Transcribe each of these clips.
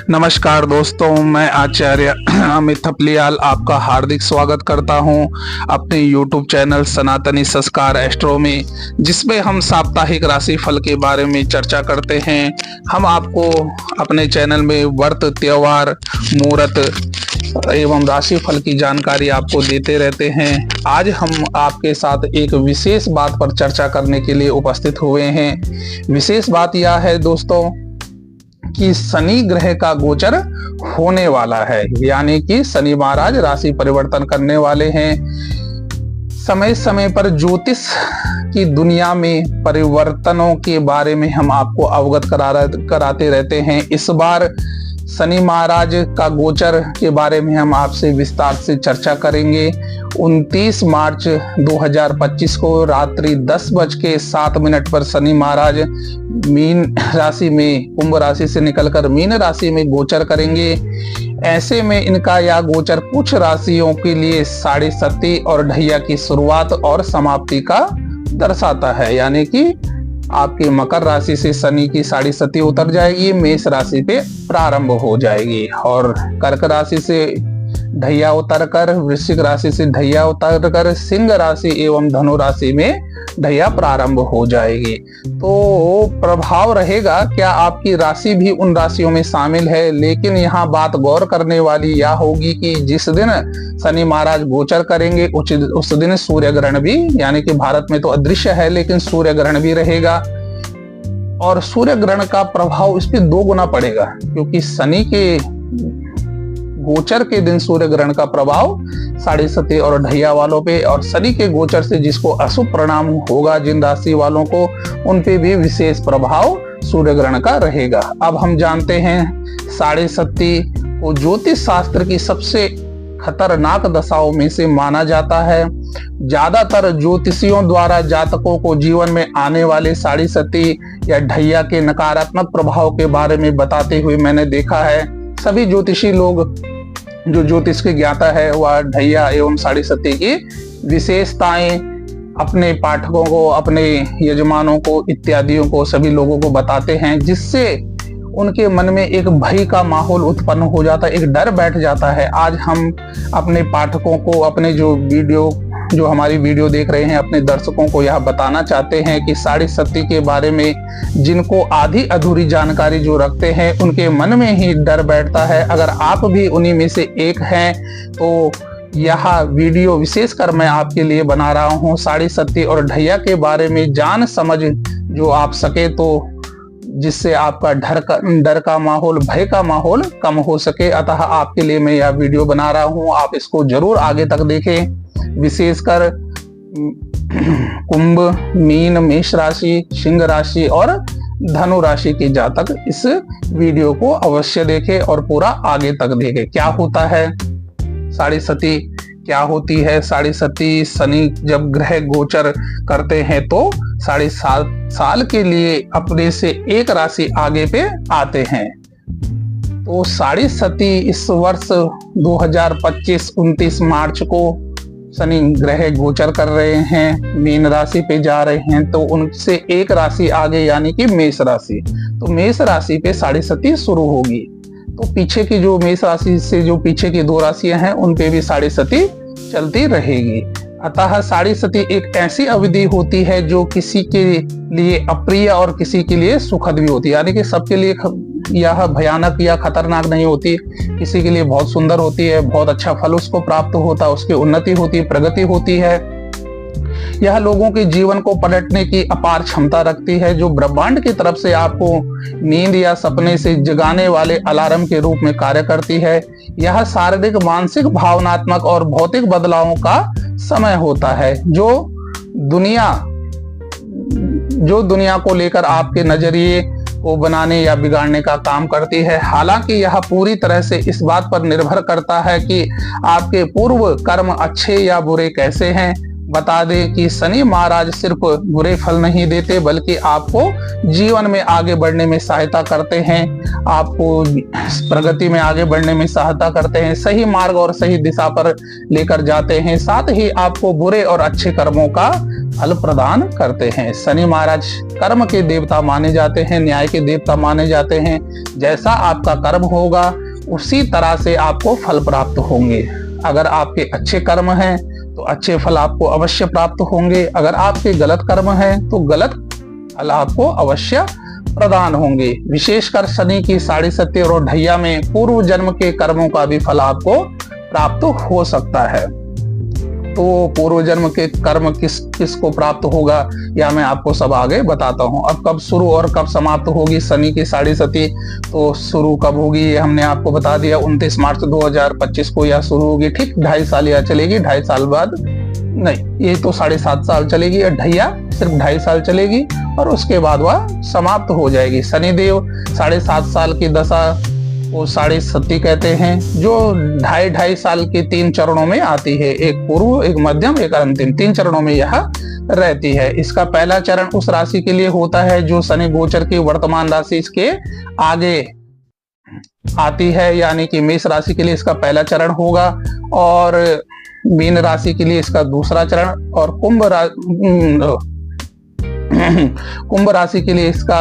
नमस्कार दोस्तों, मैं आचार्य अमित थपलियाल आपका हार्दिक स्वागत करता हूं अपने YouTube चैनल सनातनी संस्कार एस्ट्रो में, जिसमें हम साप्ताहिक राशि फल के बारे में चर्चा करते हैं। हम आपको अपने चैनल में व्रत, त्योहार, मुहूर्त एवं राशि फल की जानकारी आपको देते रहते हैं। आज हम आपके साथ एक विशेष बात पर चर्चा करने के लिए उपस्थित हुए हैं। विशेष बात यह है दोस्तों कि शनि ग्रह का गोचर होने वाला है, यानी कि शनि महाराज राशि परिवर्तन करने वाले हैं। समय समय पर ज्योतिष की दुनिया में परिवर्तनों के बारे में हम आपको अवगत कराते रहते हैं। इस बार शनि महाराज का गोचर के बारे में हम आपसे विस्तार से चर्चा करेंगे। 29 मार्च 2025 को रात्रि 10:07 पर शनि महाराज मीन राशि में, कुंभ राशि से निकलकर मीन राशि में गोचर करेंगे। ऐसे में इनका यह गोचर कुछ राशियों के लिए साढ़े सती और ढैया की शुरुआत और समाप्ति का दर्शाता है, यानी कि आपकी मकर राशि से शनि की साढ़े सती उतर जाएगी, मेष राशि पे प्रारंभ हो जाएगी, और कर्क राशि से ढैया उतरकर, वृश्चिक राशि से ढैया उतरकर सिंह राशि एवं धनु राशि में ढैया प्रारंभ हो जाएगी। तो प्रभाव रहेगा क्या? आपकी राशि भी उन राशियों में शामिल है, लेकिन यहाँ बात गौर करने वाली यह होगी कि जिस दिन शनि महाराज गोचर करेंगे उस दिन सूर्य ग्रहण भी, यानी कि भारत में तो अदृश्य है लेकिन सूर्य ग्रहण भी रहेगा, और सूर्य ग्रहण का प्रभाव इस पे 2 गुना पड़ेगा, क्योंकि शनि के गोचर के दिन सूर्य ग्रहण का प्रभाव साढ़े सती और ढैया वालों पे, और शनि के गोचर से जिसको अशुभ परिणाम होगा जिन राशि वालों को, उन पे भी विशेष प्रभाव सूर्य ग्रहण का रहेगा। अब हम जानते हैं साढ़े सती को ज्योतिष शास्त्र की सबसे खतरनाक दशाओं में से माना जाता है। ज्यादातर ज्योतिषियों द्वारा जातकों को जीवन में आने वाले साढ़े सती या ढैया के नकारात्मक प्रभाव के बारे में बताते हुए मैंने देखा है। सभी ज्योतिषी लोग जो ज्योतिष के ज्ञाता है वह ढैया एवं साढ़े सती की विशेषताएं अपने पाठकों को, अपने यजमानों को, इत्यादियों को, सभी लोगों को बताते हैं, जिससे उनके मन में एक भय का माहौल उत्पन्न हो जाता है, एक डर बैठ जाता है। आज हम अपने पाठकों को, अपने जो हमारी वीडियो देख रहे हैं, अपने दर्शकों को यह बताना चाहते हैं कि साढ़े सती के बारे में जिनको आधी अधूरी जानकारी जो रखते हैं उनके मन में ही डर बैठता है। अगर आप भी उन्हीं में से एक हैं तो यह वीडियो विशेषकर मैं आपके लिए बना रहा हूं। साढ़े सती और ढैया के बारे में जान समझ जो आप सके, तो जिससे आपका डर का माहौल, भय का माहौल कम हो सके। अतः आपके लिए मैं यह वीडियो बना रहा हूं, आप इसको जरूर आगे तक देखें। विशेषकर कुंभ, मीन, मेष राशि, सिंह राशि और धनु राशि के जातक इस वीडियो को अवश्य देखें और पूरा आगे तक देखें। क्या होता है साढ़े सती, क्या होती है साढ़े सती? शनि जब ग्रह गोचर करते हैं तो 7.5 साल के लिए अपने से एक राशि आगे पे आते हैं। तो साढ़े सती इस वर्ष 2025 29 मार्च को शनि ग्रह गोचर कर रहे हैं, मीन राशि पे जा रहे हैं, तो उनसे एक राशि आगे, यानी कि मेष राशि। तो मेष राशि पे साढ़े सती शुरू होगी, तो पीछे की जो मेष राशि से जो पीछे की 2 राशियां हैं उन पे भी साढ़े सती चलती रहेगी। अतः साढ़े सती एक ऐसी अवधि होती है जो किसी के लिए अप्रिय और किसी के लिए सुखद भी होती है, यानी कि सबके लिए यह भयानक या खतरनाक नहीं होती, किसी के लिए बहुत सुंदर होती है, बहुत अच्छा फल उसको प्राप्त होता है, उसकी उन्नति होती है, प्रगति होती है। यह लोगों के जीवन को पलटने की अपार क्षमता रखती है, जो ब्रह्मांड की तरफ से आपको नींद या सपने से जगाने वाले अलार्म के रूप में कार्य करती है। यह शारीरिक, मानसिक, भावनात्मक और भौतिक बदलावों का समय होता है, जो दुनिया को लेकर आपके नजरिए को बनाने या बिगाड़ने का काम करती है। हालांकि यह पूरी तरह से इस बात पर निर्भर करता है कि आपके पूर्व कर्म अच्छे या बुरे कैसे हैं। बता दें कि शनि महाराज सिर्फ बुरे फल नहीं देते बल्कि आपको जीवन में आगे बढ़ने में सहायता करते हैं, आपको प्रगति में आगे बढ़ने में सहायता करते हैं, सही मार्ग और सही दिशा पर लेकर जाते हैं, साथ ही आपको बुरे और अच्छे कर्मों का फल प्रदान करते हैं। शनि महाराज कर्म के देवता माने जाते हैं, न्याय के देवता माने जाते हैं। जैसा आपका कर्म होगा उसी तरह से आपको फल प्राप्त होंगे। अगर आपके अच्छे कर्म हैं तो अच्छे फल आपको अवश्य प्राप्त होंगे, अगर आपके गलत कर्म हैं तो गलत फल आपको अवश्य प्रदान होंगे। विशेषकर शनि की साढ़े सती और ढैया में पूर्व जन्म के कर्मों का भी फल आपको प्राप्त हो सकता है। तो पूर्व जन्म के कर्म किस को प्राप्त होगा या मैं आपको सब आगे बताता हूं। अब कब शुरू और कब समाप्त होगी शनि की साढ़े सती, तो शुरू कब होगी ये हमने आपको बता दिया। 29 मार्च 2025 को यह शुरू होगी, ठीक 2.5 साल यह चलेगी। 2.5 साल बाद नहीं, ये तो 7.5 साल चलेगी। ढैया सिर्फ 2.5 साल चलेगी और उसके बाद वह समाप्त हो जाएगी। शनिदेव 7.5 साल की दशा वो साढ़े सती कहते हैं, जो 2.5 साल के 3 चरणों में आती है, एक पूर्व, एक मध्यम, एक अंतिम, 3 चरणों में यह रहती है। इसका पहला चरण उस राशि के लिए होता है जो शनि गोचर की वर्तमान राशि के आगे आती है, यानी कि मेष राशि के लिए इसका पहला चरण होगा और मीन राशि के लिए इसका दूसरा चरण और कुंभ राशि के लिए इसका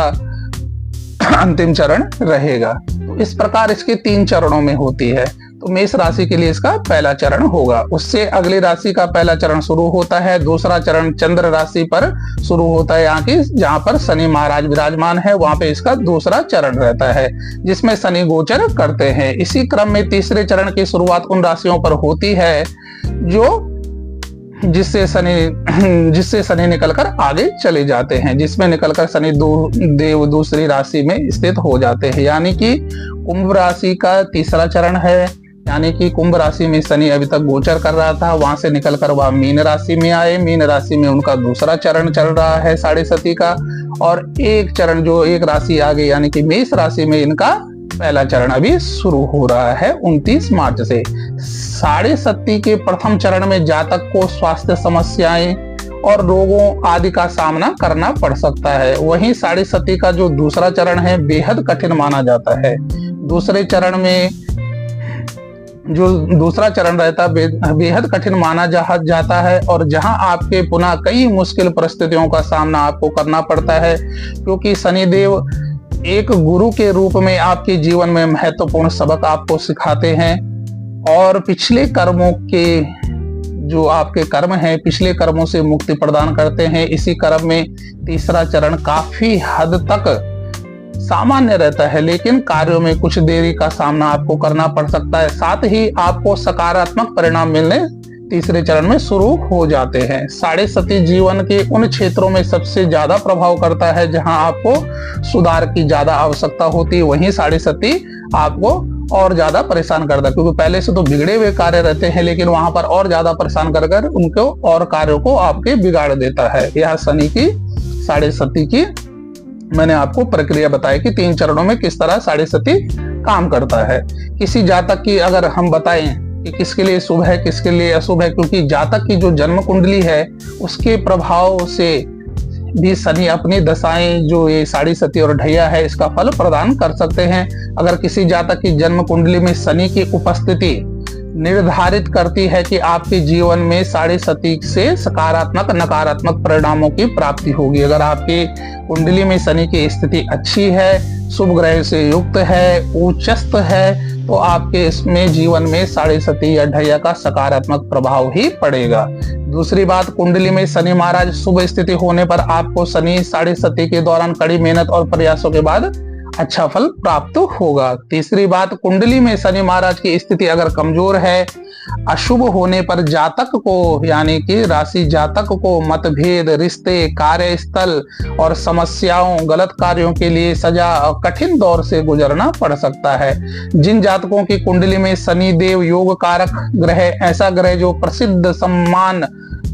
अंतिम चरण रहेगा। तो इस प्रकार इसके 3 चरणों में होती है। तो मेष राशि के लिए इसका पहला चरण होगा, उससे अगली राशि का पहला चरण शुरू होता है। दूसरा चरण चंद्र राशि पर शुरू होता है, यहाँ की जहाँ पर शनि महाराज विराजमान है वहां पे इसका दूसरा चरण रहता है जिसमें शनि गोचर करते हैं। इसी क्रम में तीसरे चरण की शुरुआत उन राशियों पर होती है जो जिससे शनि निकलकर आगे चले जाते हैं, जिसमें निकलकर शनि देव दूसरी राशि में स्थित हो जाते हैं। यानी कि कुंभ राशि का तीसरा चरण है, यानी कि कुंभ राशि में शनि अभी तक गोचर कर रहा था, वहां से निकलकर वह मीन राशि में आए। मीन राशि में उनका दूसरा चरण चल रहा है साढ़े सती का, और एक चरण जो एक राशि आगे यानी कि मेष राशि में इनका पहला चरण अभी शुरू हो रहा है 29 मार्च से। साढ़े सती के प्रथम चरण में जातक को स्वास्थ्य समस्याएं और रोगों आदि का सामना करना पड़ सकता है। वहीं साढ़े सती का जो दूसरा चरण है बेहद कठिन माना जाता है। दूसरे चरण में जो दूसरा चरण रहता बेहद कठिन माना जाता है और जहां आपके पुनः कई मुश्किल परिस्थितियों का सामना आपको करना पड़ता है, क्योंकि शनिदेव एक गुरु के रूप में आपके जीवन में महत्वपूर्ण सबक आपको सिखाते हैं और पिछले कर्मों के जो आपके कर्म हैं पिछले कर्मों से मुक्ति प्रदान करते हैं। इसी कर्म में तीसरा चरण काफी हद तक सामान्य रहता है, लेकिन कार्यों में कुछ देरी का सामना आपको करना पड़ सकता है। साथ ही आपको सकारात्मक परिणाम मिलने तीसरे चरण में शुरू हो जाते हैं। साढ़े सती जीवन के उन क्षेत्रों में सबसे ज्यादा प्रभाव करता है जहां आपको सुधार की ज्यादा आवश्यकता होती है, वहीं साढ़े सती आपको और ज्यादा परेशान करता है, क्योंकि पहले से तो बिगड़े हुए कार्य रहते हैं लेकिन वहां पर और ज्यादा परेशान कर उनको और कार्यों को आपके बिगाड़ देता है। यह शनि की साढ़े सती की मैंने आपको प्रक्रिया बताई कि 3 चरणों में किस तरह साढ़े सती काम करता है। किसी जातक की अगर हम बताएं कि किसके लिए शुभ है किसके लिए अशुभ है, क्योंकि जातक की जो जन्म कुंडली है उसके प्रभाव से भी शनि अपनी दशाएं जो ये साढ़े सती और ढैया है इसका फल प्रदान कर सकते हैं। अगर किसी जातक की जन्म कुंडली में शनि की उपस्थिति निर्धारित करती है कि आपके जीवन में साढ़े सती से सकारात्मक नकारात्मक परिणामों की प्राप्ति होगी। अगर आपकी कुंडली में शनि की स्थिति अच्छी है, शुभ ग्रह से युक्त है, उच्चस्थ है, तो आपके इसमें जीवन में साढ़े सती या ढैया का सकारात्मक प्रभाव ही पड़ेगा। दूसरी बात, कुंडली में शनि महाराज शुभ स्थिति होने पर आपको शनि साढ़े सती के दौरान कड़ी मेहनत और प्रयासों के बाद अच्छा फल प्राप्त होगा। तीसरी बात, कुंडली में शनि महाराज की स्थिति अगर कमजोर है, अशुभ होने पर जातक को यानी कि राशि जातक को मतभेद, रिश्ते, कार्यस्थल और समस्याओं, गलत कार्यों के लिए सजा और कठिन दौर से गुजरना पड़ सकता है। जिन जातकों की कुंडली में शनि देव योग कारक ग्रह, ऐसा ग्रह जो प्रसिद्ध, सम्मान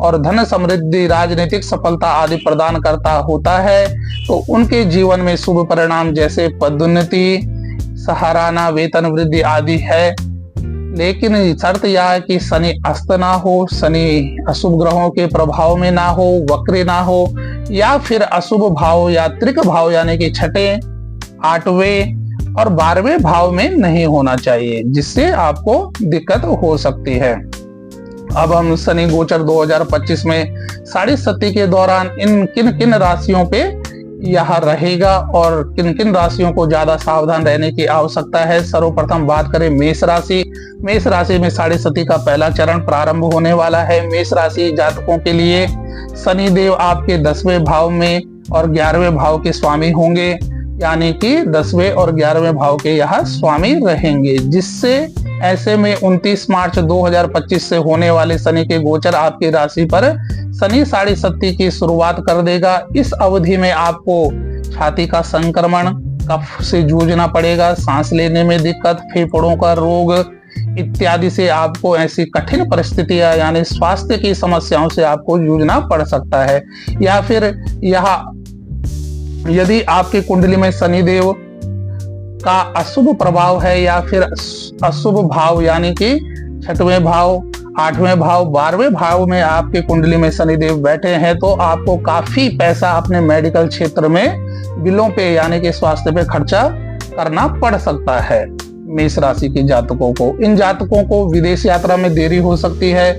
और धन समृद्धि, राजनीतिक सफलता आदि प्रदान करता होता है, तो उनके जीवन में शुभ परिणाम जैसे पदोन्नति, सहाराना, वेतन वृद्धि आदि है। लेकिन शर्त यह है कि शनि अस्त ना हो, शनि अशुभ ग्रहों के प्रभाव में ना हो, वक्र ना हो, या फिर अशुभ भाव या त्रिक भाव यानी कि छठे, आठवें और 12वें भाव में नहीं होना चाहिए, जिससे आपको दिक्कत हो सकती है। अब हम शनि गोचर 2025 में साढ़े सती के दौरान इन किन किन राशियों पे यह रहेगा और किन किन राशियों को ज्यादा सावधान रहने की आवश्यकता है। सर्वप्रथम बात करें मेष राशि। मेष राशि में साढ़े सती का पहला चरण प्रारंभ होने वाला है। मेष राशि जातकों के लिए शनि देव आपके 10वें भाव में और 11वें भाव के स्वामी होंगे, यानी कि 10वें और 11वें भाव के यह स्वामी रहेंगे, जिससे ऐसे में 29 मार्च 2025 से होने वाले शनि के गोचर आपकी राशि पर शनि साढ़े सती की शुरुआत कर देगा। इस अवधि में आपको छाती का संक्रमण, कफ से जूझना पड़ेगा, सांस लेने में दिक्कत, फेफड़ों का रोग इत्यादि से आपको ऐसी कठिन परिस्थितियां यानी स्वास्थ्य की समस्याओं से आपको जूझना पड़ सकता है। या फिर यदि आपकी कुंडली में शनिदेव का अशुभ प्रभाव है या फिर अशुभ भाव यानी कि छठवें भाव, 8वें भाव, 12वें भाव में आपके कुंडली में शनिदेव बैठे हैं, तो आपको काफी पैसा अपने मेडिकल क्षेत्र में बिलों पे यानी कि स्वास्थ्य पे खर्चा करना पड़ सकता है। मेष राशि के जातकों को, इन जातकों को विदेश यात्रा में देरी हो सकती है,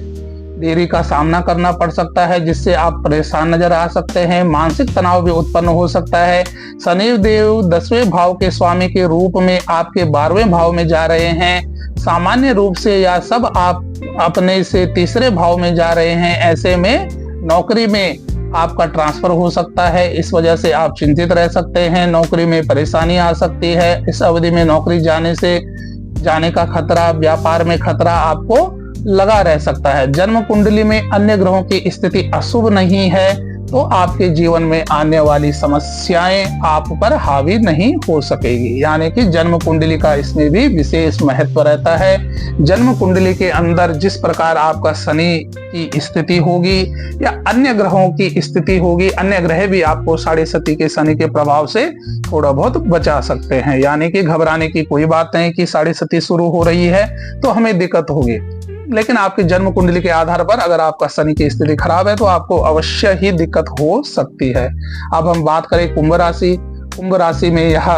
देरी का सामना करना पड़ सकता है, जिससे आप परेशान नजर आ सकते हैं। मानसिक तनाव भी उत्पन्न हो सकता है। शनि देव 10वें भाव के स्वामी के रूप में आपके 12वें भाव में जा रहे हैं। सामान्य रूप से या सब आप अपने से तीसरे भाव में जा रहे हैं। ऐसे में नौकरी में आपका ट्रांसफर हो सकता है, इस वजह से आप चिंतित रह सकते हैं। नौकरी में परेशानी आ सकती है। इस अवधि में नौकरी जाने का खतरा, व्यापार में खतरा आपको लगा रह सकता है। जन्म कुंडली में अन्य ग्रहों की स्थिति अशुभ नहीं है, तो आपके जीवन में आने वाली समस्याएं आप पर हावी नहीं हो सकेगी, यानी कि जन्म कुंडली का इसमें भी विशेष महत्व रहता है। जन्म कुंडली के अंदर जिस प्रकार आपका शनि की स्थिति होगी या अन्य ग्रहों की स्थिति होगी, अन्य ग्रह भी आपको साढ़े सती के शनि के प्रभाव से थोड़ा बहुत बचा सकते हैं। यानी कि घबराने की कोई बात नहीं कि साढ़े सती शुरू हो रही है तो हमें दिक्कत होगी, लेकिन आपकी जन्म कुंडली के आधार पर अगर आपका शनि की स्थिति खराब है तो आपको अवश्य ही दिक्कत हो सकती है। अब हम बात करें कुंभ राशि। कुंभ राशि में यह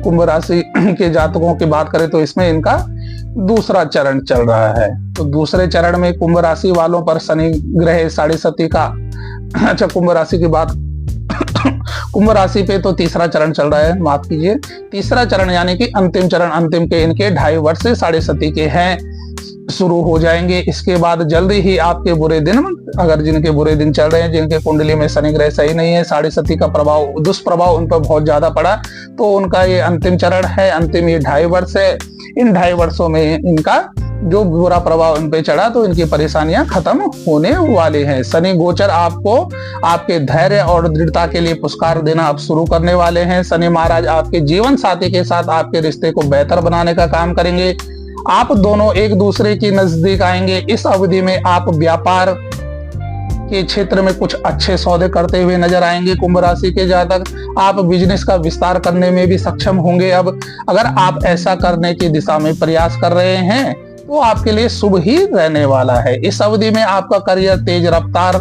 कुंभ राशि के जातकों की बात करें तो इसमें इनका दूसरा चरण चल रहा है। तो दूसरे चरण में कुंभ राशि वालों पर शनि ग्रह साढ़े सती का कुंभ राशि की बात कुंभ राशि पे तो तीसरा चरण चल रहा है, माफ कीजिए, तीसरा चरण यानी कि अंतिम चरण, अंतिम के इनके 2.5 वर्ष से साढ़े सती के हैं, शुरू हो जाएंगे। इसके बाद जल्दी ही आपके बुरे दिन, अगर जिनके बुरे दिन चल रहे हैं, जिनके कुंडली में शनि ग्रह सही नहीं है, साढ़े सती का प्रभाव, दुष्प्रभाव उन पर बहुत ज्यादा पड़ा, तो उनका ये अंतिम चरण है। अंतिम ये 2.5 वर्ष है। इन 2.5 वर्षों में इनका जो बुरा प्रभाव इन पे चढ़ा तो इनकी परेशानियां खत्म होने वाली हैं। शनि गोचर आपको आपके धैर्य और दृढ़ता के लिए पुरस्कार देना अब शुरू करने वाले हैं। शनि महाराज आपके जीवन साथी के साथ आपके रिश्ते को बेहतर बनाने का काम करेंगे। आप दोनों एक दूसरे की नजदीक आएंगे। इस अवधि में आप व्यापार के क्षेत्र में कुछ अच्छे सौदे करते हुए नजर आएंगे। कुंभ राशि के जातक आप बिजनेस का विस्तार करने में भी सक्षम होंगे। अब अगर आप ऐसा करने की दिशा में प्रयास कर रहे हैं तो आपके लिए शुभ ही रहने वाला है। इस अवधि में आपका करियर तेज रफ्तार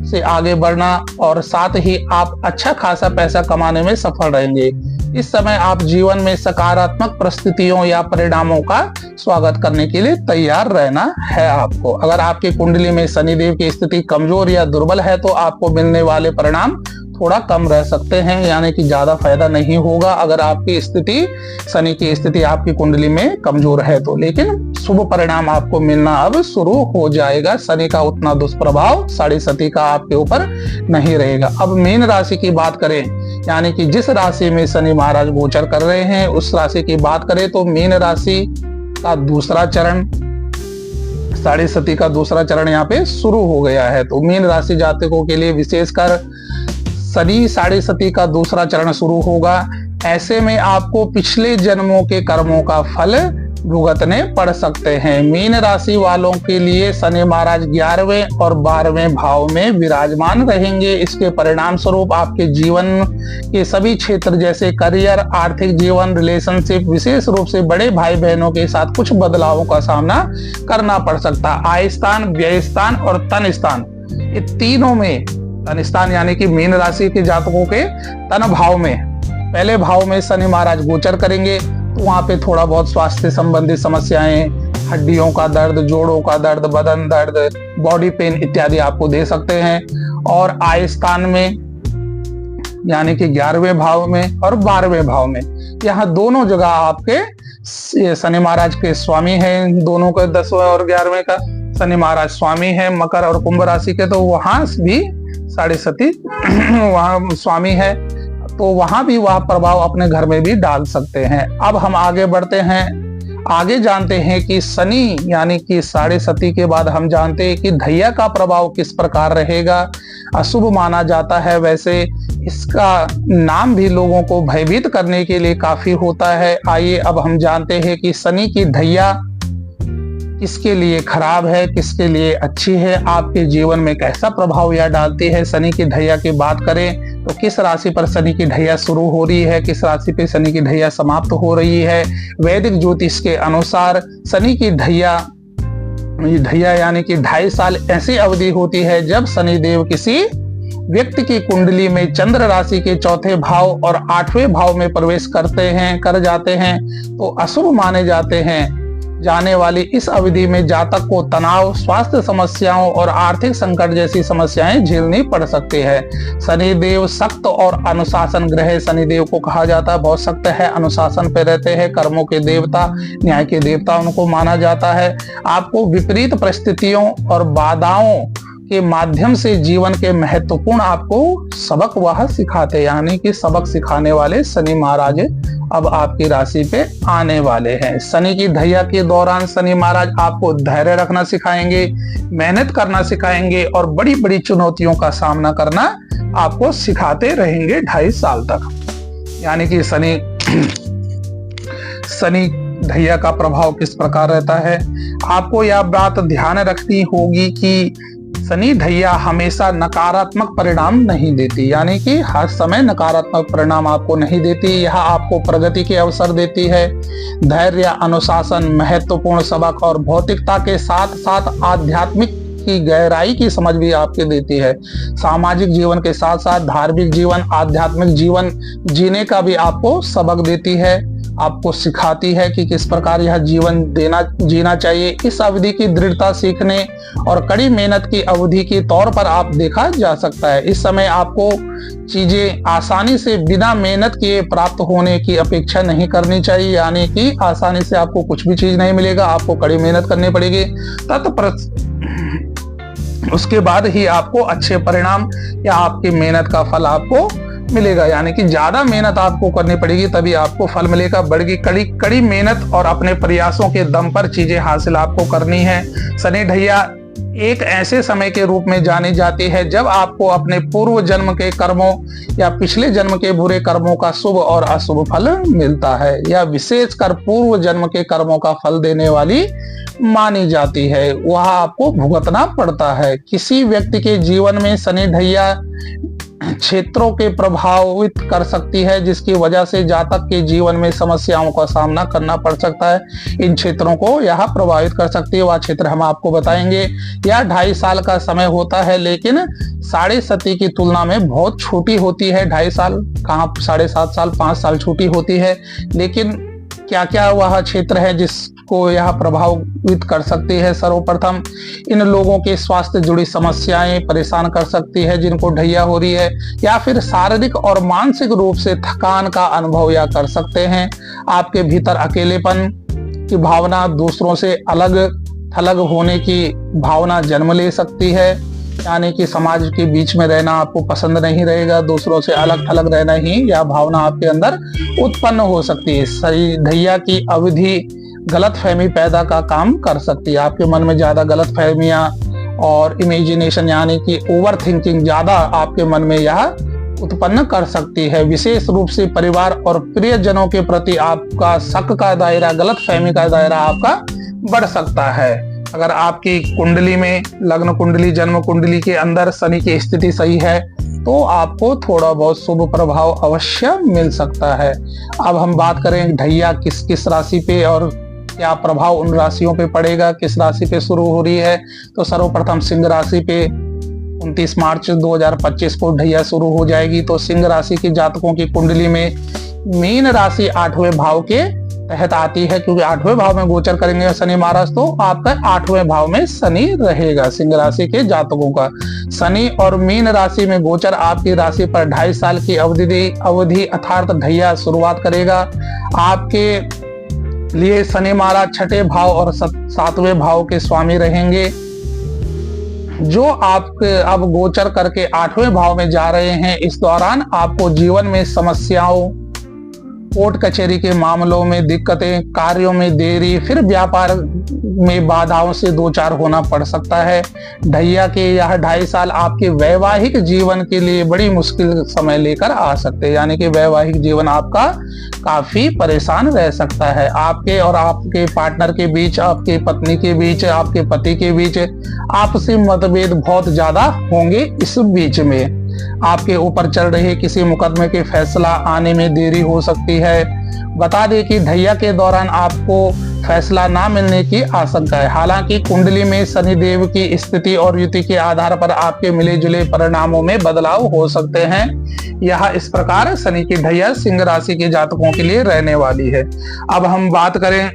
से आगे बढ़ना और साथ ही आप अच्छा खासा पैसा कमाने में सफल रहेंगे। इस समय आप जीवन में सकारात्मक परिस्थितियों या परिणामों का स्वागत करने के लिए तैयार रहना है आपको। अगर आपकी कुंडली में शनिदेव की स्थिति कमजोर या दुर्बल है तो आपको मिलने वाले परिणाम थोड़ा कम रह सकते हैं, यानी कि ज्यादा फायदा नहीं होगा अगर आपकी स्थिति, शनि की स्थिति आपकी कुंडली में कमजोर है तो। लेकिन शुभ परिणाम आपको मिलना अब शुरू हो जाएगा। शनि का उतना दुष्प्रभाव साढ़े सती का आपके ऊपर नहीं रहेगा। अब मीन राशि की बात करें, यानी कि जिस राशि में शनि महाराज गोचर कर रहे हैं उस राशि की बात करें तो मीन राशि का दूसरा चरण, साढ़े सती का दूसरा चरण यहाँ पे शुरू हो गया है। तो मीन राशि जातकों के लिए विशेषकर शनि साढ़े सती का दूसरा चरण शुरू होगा। ऐसे में आपको पिछले जन्मों के कर्मों का फल भुगतने पड़ सकते हैं। मीन राशि वालों के लिए शनि महाराज 11वें और 12वें भाव में विराजमान रहेंगे। इसके परिणाम स्वरूप आपके जीवन के सभी क्षेत्र जैसे करियर, आर्थिक जीवन, रिलेशनशिप, विशेष रूप से बड़े भाई बहनों के साथ कुछ बदलावों का सामना करना पड़ सकता है। आय स्थान, व्यय स्थान और तन स्थान, ये तीनों में, तन स्थान यानी कि मीन राशि के जातकों के तन भाव में, पहले भाव में शनि महाराज गोचर करेंगे, तो वहां पे थोड़ा बहुत स्वास्थ्य संबंधी समस्याएं, हड्डियों का दर्द, जोड़ों का दर्द, बदन दर्द, बॉडी पेन इत्यादि आपको दे सकते हैं। और आय स्थान में यानी कि 11वें भाव में और 12वें भाव में, यहाँ दोनों जगह आपके शनि महाराज के स्वामी हैं, दोनों का 10वें और 11वें का शनि महाराज स्वामी है मकर और कुंभ राशि के, तो वहां भी 7.5 वहां स्वामी है, तो वहां भी वह प्रभाव अपने घर में भी डाल सकते हैं। अब हम आगे बढ़ते हैं, आगे जानते हैं कि शनि यानी कि 7.5 के बाद हम जानते हैं कि ढैया का प्रभाव किस प्रकार रहेगा। अशुभ माना जाता है, वैसे इसका नाम भी लोगों को भयभीत करने के लिए काफी होता है। आइए अब हम जानते हैं कि शनि की ढैया किसके लिए खराब है, किसके लिए अच्छी है, आपके जीवन में कैसा प्रभाव यह डालती है। शनि की ढैया की बात करें तो किस राशि पर शनि की ढैया शुरू हो रही है, किस राशि पे शनि की ढैया समाप्त हो रही है। वैदिक ज्योतिष के अनुसार शनि की ढैया यानी कि 2.5 साल ऐसी अवधि होती है जब शनि देव किसी व्यक्ति की कुंडली में चंद्र राशि के 4थे भाव और 8वें भाव में प्रवेश कर जाते हैं, तो अशुभ माने जाते हैं। जाने वाली इस अवधि में जातक को तनाव, स्वास्थ्य समस्याओं और आर्थिक संकट जैसी समस्याएं झेलनी पड़ सकती है। शनिदेव सख्त और अनुशासन ग्रह शनिदेव को कहा जाता है, बहुत सख्त है, अनुशासन पे रहते हैं, कर्मों के देवता, न्याय के देवता उनको माना जाता है। आपको विपरीत परिस्थितियों और बाधाओं के माध्यम से जीवन के महत्वपूर्ण आपको सबक वह सिखाते, यानी कि सबक सिखाने वाले शनि महाराज अब आपकी राशि पे आने वाले हैं। शनि की ढैया के दौरान शनि महाराज आपको धैर्य रखना सिखाएंगे, मेहनत करना सिखाएंगे और बड़ी बड़ी चुनौतियों का सामना करना आपको सिखाते रहेंगे 2.5 साल तक। यानी कि शनि ढैया का प्रभाव किस प्रकार रहता है, आपको यह बात ध्यान रखनी होगी कि शनि ढैया हमेशा नकारात्मक परिणाम नहीं देती, यानी कि हर समय नकारात्मक परिणाम आपको नहीं देती। यह आपको प्रगति के अवसर देती है। धैर्य, अनुशासन, महत्वपूर्ण सबक और भौतिकता के साथ साथ आध्यात्मिक की गहराई की समझ भी आपके देती है। सामाजिक जीवन के साथ साथ धार्मिक जीवन, आध्यात्मिक जीवन जीने का भी आपको सबक देती है, आपको सिखाती है कि किस प्रकार यह जीवन जीना चाहिए। इस अवधि की दृढ़ता सीखने और कड़ी मेहनत की अवधि के तौर पर आप देखा जा सकता है। इस समय आपको चीजें आसानी से बिना मेहनत किए प्राप्त होने की अपेक्षा नहीं करनी चाहिए, यानी कि आसानी से आपको कुछ भी चीज नहीं मिलेगा, आपको कड़ी मेहनत करनी पड़ेगी। उसके बाद ही आपको अच्छे परिणाम या आपकी मेहनत का फल आपको मिलेगा, यानी कि ज्यादा मेहनत आपको करनी पड़ेगी तभी आपको फल मिलेगा। बड़ी कड़ी मेहनत और अपने प्रयासों के दम पर चीजें हासिल आपको करनी है। शनि ढैया एक ऐसे समय के रूप में जानी जाती है जब आपको अपने पूर्व जन्म के कर्मों या पिछले जन्म के बुरे कर्मों का शुभ और अशुभ फल मिलता है। यह विशेषकर पूर्व जन्म के कर्मों का फल देने वाली मानी जाती है, वह आपको भुगतना पड़ता है। किसी व्यक्ति के जीवन में शनि ढैया क्षेत्रों के प्रभावित कर सकती है, जिसकी वजह से जातक के जीवन में समस्याओं का सामना करना पड़ सकता है। इन क्षेत्रों को यह प्रभावित कर सकती है, वह क्षेत्र हम आपको बताएंगे। यह 2.5 साल का समय होता है, लेकिन 7.5 की तुलना में बहुत छोटी होती है। 2.5 साल कहाँ, 7.5 साल, 5 साल छोटी होती है। लेकिन क्या क्या वह क्षेत्र है जिसको यह प्रभावित कर सकती है? सर्वप्रथम इन लोगों के स्वास्थ्य जुड़ी समस्याएं परेशान कर सकती है जिनको ढैया हो रही है, या फिर शारीरिक और मानसिक रूप से थकान का अनुभव या कर सकते हैं। आपके भीतर अकेलेपन की भावना, दूसरों से अलग थलग होने की भावना जन्म ले सकती है, यानी कि समाज के बीच में रहना आपको पसंद नहीं रहेगा, दूसरों से अलग थलग रहना ही यह भावना आपके अंदर उत्पन्न हो सकती है। शनि ढैया की अवधि गलतफहमी पैदा का काम कर सकती है। आपके मन में ज्यादा गलतफहमियां और इमेजिनेशन यानी कि ओवर थिंकिंग ज्यादा आपके मन में यह उत्पन्न कर सकती है। विशेष रूप से परिवार और प्रियजनों के प्रति आपका शक का दायरा, गलतफहमी का दायरा आपका बढ़ सकता है। अगर आपकी कुंडली में, लग्न कुंडली, जन्म कुंडली के अंदर शनि की स्थिति सही है तो आपको थोड़ा बहुत शुभ प्रभाव अवश्य मिल सकता है। अब हम बात करें ढैया किस किस राशि पे और क्या प्रभाव उन राशियों पे पड़ेगा, किस राशि पे शुरू हो रही है। तो सर्वप्रथम सिंह राशि पे 29 मार्च 2025 को ढैया शुरू हो जाएगी। तो सिंह राशि के जातकों की कुंडली में मीन राशि 8वें भाव के तहत आती है, क्योंकि 8वें भाव में गोचर करेंगे शनि महाराज, तो आपका 8वें भाव में शनि रहेगा सिंह राशि के जातकों का। शनि और मीन राशि में गोचर आपकी राशि पर 2.5 साल की अवधि अर्थात ढैया शुरुआत करेगा। आपके लिए शनि महाराज 6ठे भाव और 7वें भाव के स्वामी रहेंगे। जो आप अब गोचर करके 8वें भाव में जा रहे हैं, इस दौरान आपको जीवन में समस्याओं, कोर्ट कचहरी के मामलों में दिक्कतें, कार्यों में देरी, फिर व्यापार में बाधाओं से दो चार होना पड़ सकता है। ढैया के यह 2.5 साल आपके वैवाहिक जीवन के लिए बड़ी मुश्किल समय लेकर आ सकते हैं, यानी कि वैवाहिक जीवन आपका काफी परेशान रह सकता है। आपके और आपके पार्टनर के बीच, आपके पत्नी के बीच, आपके पति के बीच आपसी मतभेद बहुत ज्यादा होंगे। इस बीच में आपके ऊपर चल रहे किसी मुकदमे के फैसला आने में देरी हो सकती है। बता दें कि ढैया के दौरान आपको फैसला ना मिलने की आशंका है। हालांकि कुंडली में शनिदेव की स्थिति और युति के आधार पर आपके मिले जुले परिणामों में बदलाव हो सकते हैं। यह इस प्रकार शनि की ढैया सिंह राशि के जातकों के लिए रहने वाली है। अब हम बात करें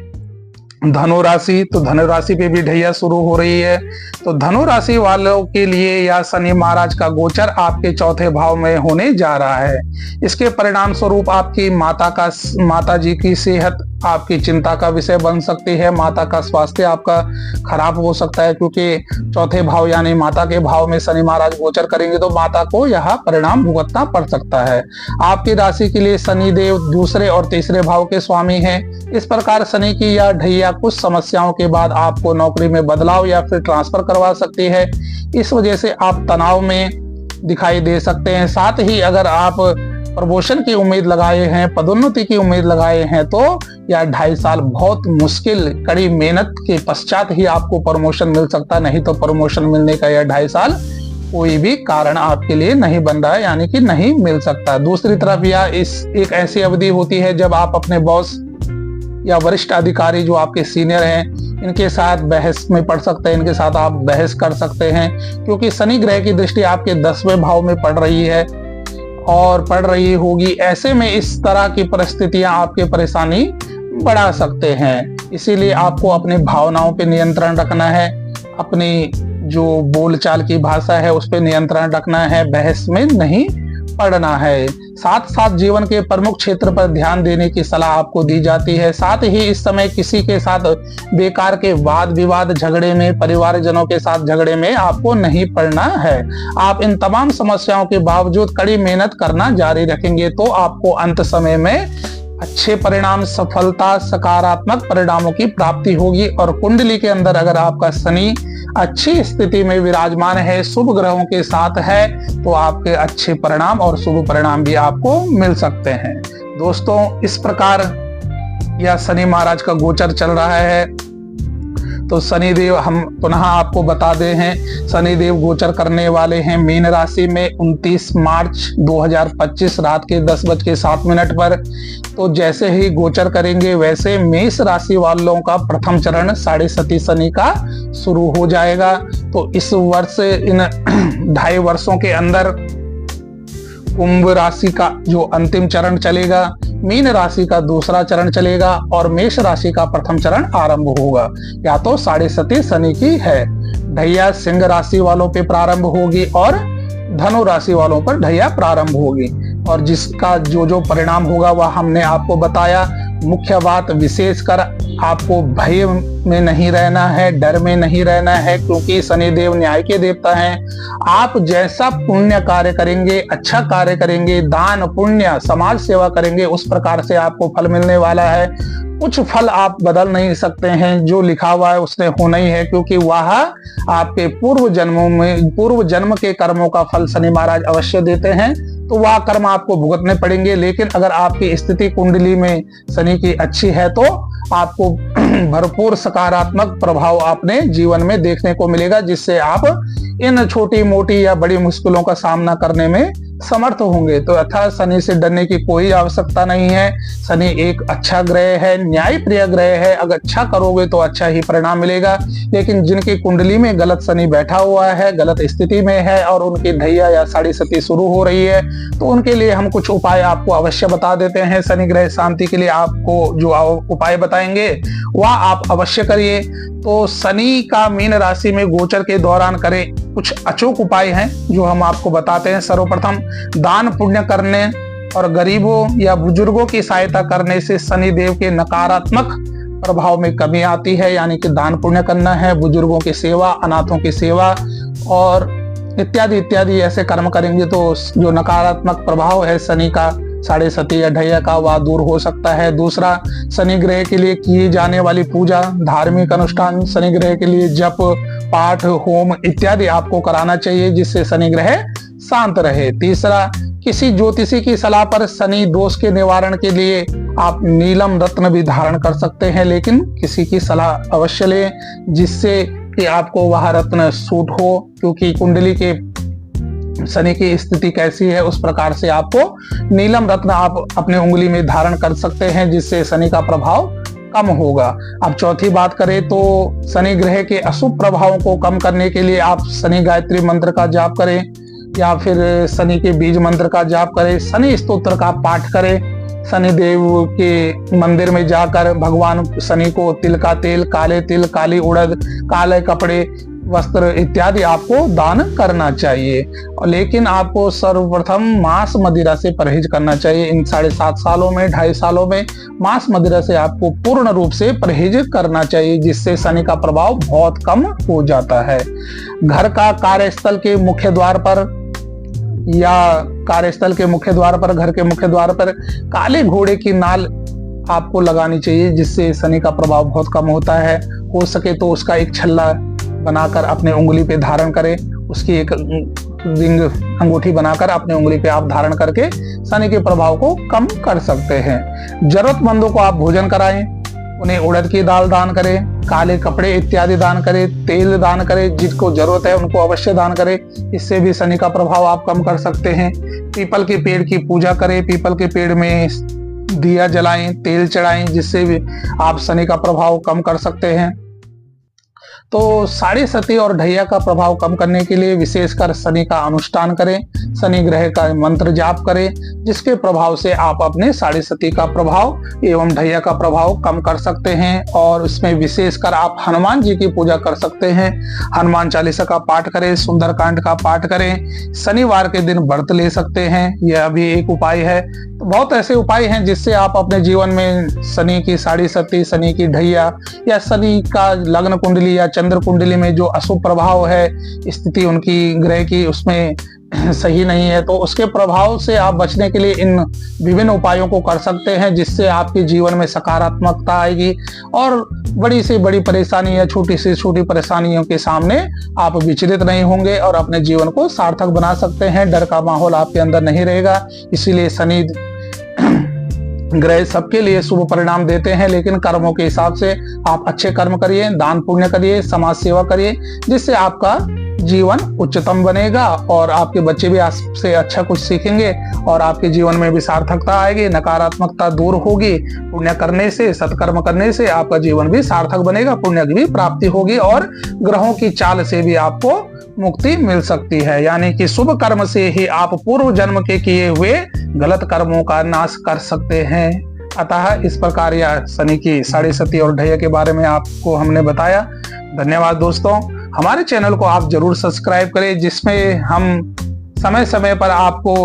धनु राशि, तो धनु राशि पे भी ढैया शुरू हो रही है। तो धनु राशि वालों के लिए यह शनि महाराज का गोचर आपके 4थे भाव में होने जा रहा है। इसके परिणाम स्वरूप आपकी माता जी की सेहत आपकी चिंता का विषय बन सकती है। माता का स्वास्थ्य आपका खराब हो सकता है, क्योंकि 4थे भाव यानी माता के भाव में शनि महाराज गोचर करेंगे तो माता को यह परिणाम भुगतना पड़ सकता है। आपकी राशि के लिए शनि देव 2रे और 3रे भाव के स्वामी हैं। इस प्रकार शनि की यह ढैया कुछ समस्याओं के बाद आपको नौकरी में बदलाव या फिर ट्रांसफर करवा सकती है। इस वजह से आप तनाव में दिखाई दे सकते हैं। साथ ही अगर आप प्रमोशन की उम्मीद लगाए हैं, पदोन्नति की उम्मीद लगाए हैं, तो यह 2.5 साल बहुत मुश्किल कड़ी मेहनत के पश्चात ही आपको प्रमोशन मिल सकता, नहीं तो प्रमोशन मिलने का यह 2.5 साल कोई भी कारण आपके लिए नहीं बन रहा है, यानी कि नहीं मिल सकता। दूसरी तरफ यह एक ऐसी अवधि होती है जब आप अपने बॉस या वरिष्ठ अधिकारी जो आपके सीनियर हैं, इनके साथ बहस में पड़ सकते हैं, इनके साथ आप बहस कर सकते हैं, क्योंकि शनि ग्रह की दृष्टि आपके 10वें भाव में पड़ रही है और पड़ रही होगी। ऐसे में इस तरह की परिस्थितियां आपके परेशानी बढ़ा सकते हैं। इसीलिए आपको अपनी भावनाओं पे नियंत्रण रखना है, अपनी जो बोलचाल की भाषा है उस पे नियंत्रण रखना है, बहस में नहीं पड़ना है। साथ साथ जीवन के प्रमुख क्षेत्र पर ध्यान देने की सलाह आपको दी जाती है। साथ ही इस समय किसी के साथ बेकार के वाद विवाद, झगड़े में, परिवारजनों के साथ झगड़े में आपको नहीं पड़ना है। आप इन तमाम समस्याओं के बावजूद कड़ी मेहनत करना जारी रखेंगे तो आपको अंत समय में अच्छे परिणाम, सफलता, सकारात्मक परिणामों की प्राप्ति होगी। और कुंडली के अंदर अगर आपका शनि अच्छी स्थिति में विराजमान है, शुभ ग्रहों के साथ है, तो आपके अच्छे परिणाम और शुभ परिणाम भी आपको मिल सकते हैं। दोस्तों, इस प्रकार यह शनि महाराज का गोचर चल रहा है। तो शनिदेव, हम पुनः आपको बता दे हैं, शनिदेव गोचर करने वाले हैं मीन राशि में 29 मार्च 2025 रात के 10:07 पर। तो जैसे ही गोचर करेंगे वैसे मेष राशि वालों का प्रथम चरण 2.5 शनि का शुरू हो जाएगा। तो इस वर्ष, इन 2.5 वर्षों के अंदर कुंभ राशि का जो अंतिम चरण चलेगा, मीन राशि का दूसरा चरण चलेगा और मेष राशि का प्रथम चरण आरंभ होगा। या तो 2.5 शनि की है। ढैया सिंह राशि वालों पे प्रारंभ होगी और धनु राशि वालों पर ढैया प्रारंभ होगी, और जिसका जो परिणाम होगा वह हमने आपको बताया। मुख्य बात, विशेषकर आपको भय में नहीं रहना है, डर में नहीं रहना है, क्योंकि शनिदेव न्याय के देवता हैं। आप जैसा पुण्य कार्य करेंगे, अच्छा कार्य करेंगे, दान पुण्य समाज सेवा करेंगे, उस प्रकार से आपको फल मिलने वाला है। कुछ फल आप बदल नहीं सकते हैं, जो लिखा हुआ है उसने होना ही है, क्योंकि वह आपके पूर्व जन्म के कर्मों का फल शनि महाराज अवश्य देते हैं। तो वह कर्म आपको भुगतने पड़ेंगे। लेकिन अगर आपकी स्थिति कुंडली में शनि की अच्छी है तो आपको भरपूर सकारात्मक प्रभाव अपने जीवन में देखने को मिलेगा, जिससे आप इन छोटी मोटी या बड़ी मुश्किलों का सामना करने में समर्थ होंगे। तो अर्थात शनि से डरने की कोई आवश्यकता नहीं है। शनि एक अच्छा ग्रह है, न्याय प्रिय ग्रह है। अगर अच्छा करोगे तो अच्छा ही परिणाम मिलेगा। लेकिन जिनकी कुंडली में गलत शनि बैठा हुआ है, गलत स्थिति में है और उनकी ढैया या साढ़े सती शुरू हो रही है, तो उनके लिए हम कुछ उपाय आपको अवश्य बता देते हैं। शनि ग्रह शांति के लिए आपको जो उपाय बताएंगे वह आप अवश्य करिए। तो शनि का मीन राशि में गोचर के दौरान करें कुछ अचूक उपाय हैं जो हम आपको बताते हैं। सर्वप्रथम दान पुण्य करने और गरीबों या बुजुर्गों की सहायता करने से शनि देव के नकारात्मक प्रभाव में कमी आती है। यानी कि दान पुण्य करना है, बुजुर्गों की सेवा, अनाथों की सेवा और इत्यादि इत्यादि ऐसे कर्म करेंगे तो जो नकारात्मक प्रभाव है शनि का, साढ़े सती या ढैया का, वह दूर हो सकता है। दूसरा, शनि ग्रह के लिए किए जाने वाली पूजा, धार्मिक अनुष्ठान, शनि ग्रह के लिए जप, पाठ, होम इत्यादि आपको कराना चाहिए, जिससे शनि ग्रह शांत रहे। तीसरा, किसी ज्योतिषी की सलाह पर शनि दोष के निवारण के लिए आप नीलम रत्न भी धारण कर सकते हैं, लेकिन किसी की सलाह अवश्य लें जिससे कि आपको वह रत्न सूट हो, क्योंकि कुंडली के शनि की स्थिति कैसी है उस प्रकार से आपको नीलम रत्न आप अपने उंगली में धारण कर सकते हैं, जिससे शनि का प्रभाव कम होगा। अब चौथी बात करें तो शनि ग्रह के अशुभ प्रभावों को कम करने के लिए आप शनि गायत्री मंत्र का जाप करें या फिर शनि के बीज मंत्र का जाप करें, शनि स्तोत्र का पाठ करें, शनि देव के मंदिर में जाकर भगवान शनि को तिल का तेल, काले तिल, काली उड़द, काले कपड़े, वस्त्र इत्यादि आपको दान करना चाहिए। लेकिन आपको सर्वप्रथम मांस मदिरा से परहेज करना चाहिए। इन 7.5 सालों में, 2.5 सालों में मांस मदिरा से आपको पूर्ण रूप से परहेज करना चाहिए, जिससे शनि का प्रभाव बहुत कम हो जाता है। घर का कार्यस्थल के मुख्य द्वार पर या कार्यस्थल के मुख्य द्वार पर, घर के मुख्य द्वार पर काले घोड़े की नाल आपको लगानी चाहिए, जिससे शनि का प्रभाव बहुत कम होता है। हो सके तो उसका एक छल्ला बनाकर अपने उंगली पे धारण करें, उसकी एक रिंग अंगूठी बनाकर अपने उंगली पे आप धारण करके शनि के प्रभाव को कम कर सकते हैं। जरूरतमंदों को आप भोजन कराएं, उन्हें उड़द की दाल दान करें, काले कपड़े इत्यादि दान करें, तेल दान करें, जिसको जरूरत है उनको अवश्य दान करें। इससे भी शनि का प्रभाव आप कम कर सकते हैं। पीपल के पेड़ की पूजा करें, पीपल के पेड़ में दिया जलाएं, तेल चढ़ाएं, जिससे भी आप शनि का प्रभाव कम कर सकते हैं। तो साढ़े सती और ढैया का प्रभाव कम करने के लिए विशेषकर शनि का अनुष्ठान करें, शनि ग्रह का मंत्र जाप करें, जिसके प्रभाव से आप अपने साढ़े सती का प्रभाव एवं ढैया का प्रभाव कम कर सकते हैं। और इसमें विशेषकर आप हनुमान जी की पूजा कर सकते हैं, हनुमान चालीसा का पाठ करें, सुंदरकांड का पाठ करें, शनिवार के दिन व्रत ले सकते हैं, यह भी एक उपाय है। तो बहुत ऐसे उपाय हैं जिससे आप अपने जीवन में शनि की साढ़े सती, शनि की ढैया या शनि का लग्न कुंडली या चंद्र कुंडली में जो अशुभ प्रभाव है, स्थिति उनकी ग्रह की उसमें सही नहीं है, तो उसके प्रभाव से आप बचने के लिए इन विभिन्न उपायों को कर सकते हैं, जिससे आपके जीवन में सकारात्मकता आएगी और बड़ी से बड़ी परेशानी या छोटी से छोटी परेशानियों के सामने आप विचलित नहीं होंगे और अपने जीवन को सार्थक बना सकते हैं। डर का माहौल आपके अंदर नहीं रहेगा। इसीलिए शनि ग्रह सबके लिए शुभ परिणाम देते हैं, लेकिन कर्मों के हिसाब से आप अच्छे कर्म करिए, दान पुण्य करिए, समाज सेवा करिए, जिससे आपका जीवन उच्चतम बनेगा और आपके बच्चे भी आपसे अच्छा कुछ सीखेंगे और आपके जीवन में भी सार्थकता आएगी, नकारात्मकता दूर होगी। पुण्य करने से, सत्कर्म करने से आपका जीवन भी सार्थक बनेगा, पुण्य की भी प्राप्ति होगी और ग्रहों की चाल से भी आपको मुक्ति मिल सकती है। यानी कि शुभ कर्म से ही आप पूर्व जन्म के किए हुए गलत कर्मों का नाश कर सकते हैं। अतः इस प्रकार यह शनि की साढ़े सती और ढैया के बारे में आपको हमने बताया। धन्यवाद दोस्तों। हमारे चैनल को आप जरूर सब्सक्राइब करें, जिसमें हम समय समय पर आपको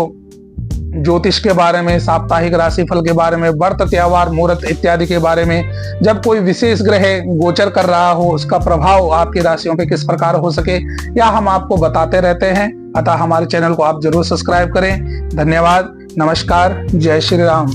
ज्योतिष के बारे में, साप्ताहिक राशिफल के बारे में, व्रत, त्योहार, मुहूर्त इत्यादि के बारे में, जब कोई विशेष ग्रह गोचर कर रहा हो उसका प्रभाव आपकी राशियों पे किस प्रकार हो सके, या हम आपको बताते रहते हैं। अतः हमारे चैनल को आप जरूर सब्सक्राइब करें। धन्यवाद, नमस्कार, जय श्री राम।